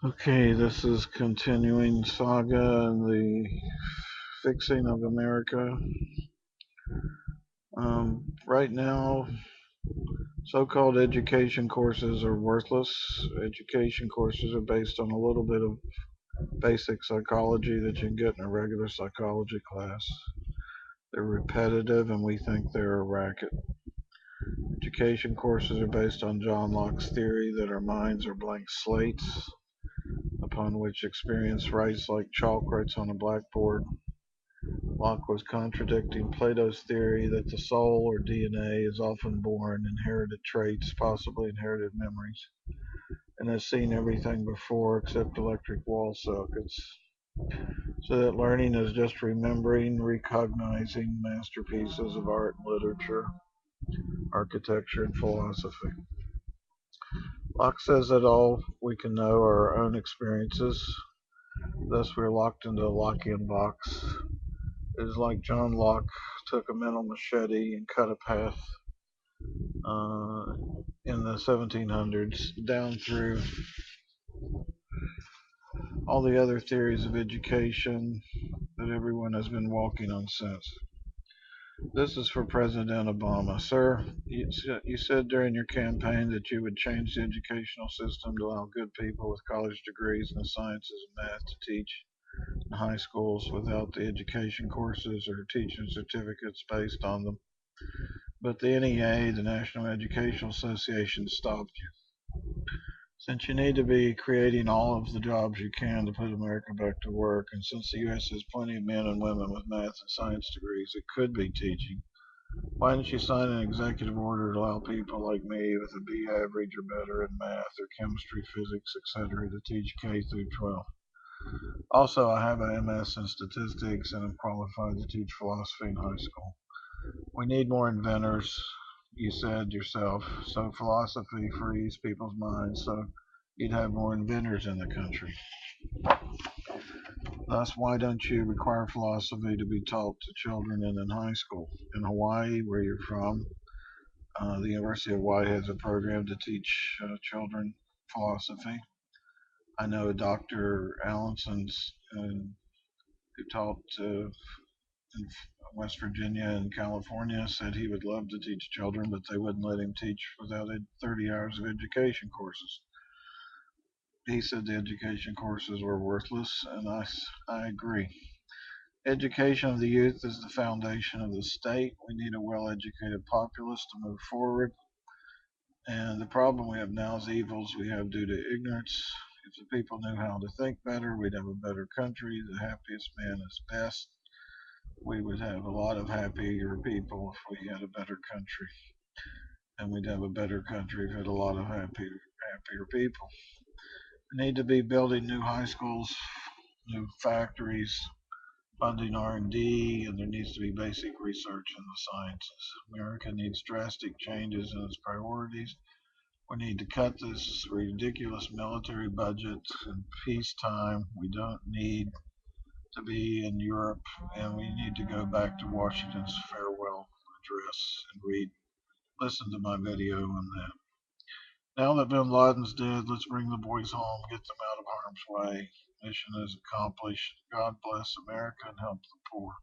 Okay, this is continuing saga and the fixing of America. Right now, so-called education courses are worthless. Education courses are based on a little bit of basic psychology that you can get in a regular psychology class. They're repetitive and we think they're a racket. Education courses are based on John Locke's theory that our minds are blank slates upon which experience writes like chalk writes on a blackboard. Locke was contradicting Plato's theory that the soul or DNA is often born inherited traits, possibly inherited memories, and has seen everything before except electric wall sockets. So that learning is just remembering, recognizing masterpieces of art and literature, architecture, and philosophy. Locke says that all we can know are our own experiences, thus we're locked into a Lockean box. It is like John Locke took a mental machete and cut a path uh, in the 1700s down through all the other theories of education that everyone has been walking on since. This is for President Obama. Sir, you said during your campaign that you would change the educational system to allow good people with college degrees in the sciences and math to teach in high schools without the education courses or teaching certificates based on them. But the NEA, the National Educational Association, stopped you. Since you need to be creating all of the jobs you can to put America back to work, and since the U.S. has plenty of men and women with math and science degrees that could be teaching, why didn't you sign an executive order to allow people like me with a B average or better in math or chemistry, physics, etc. to teach K through 12? Also, I have an MS in statistics and am qualified to teach philosophy in high school. We need more inventors, you said yourself, so philosophy frees people's minds, so you'd have more inventors in the country. Thus, why don't you require philosophy to be taught to children and in high school? In Hawaii, where you're from, the University of Hawaii has a program to teach children philosophy. I know Dr. Allenson's who taught in West Virginia and California said he would love to teach children, but they wouldn't let him teach without 30 hours of education courses. He said the education courses were worthless, and I agree. Education of the youth is the foundation of the state. We need a well educated populace to move forward. And the problem we have now is evils we have due to ignorance. If the people knew how to think better, we'd have a better country. The happiest man is best. We would have a lot of happier people if we had a better country. And we'd have a better country if we had a lot of happier people. We need to be building new high schools, new factories, funding R&D, and there needs to be basic research in the sciences. America needs drastic changes in its priorities. We need to cut this ridiculous military budget in peacetime. We don't need to be in Europe, and we need to go back to Washington's farewell address and listen to my video on that. Now that bin Laden's dead, let's bring the boys home, get them out of harm's way. Mission is accomplished. God bless America and help the poor.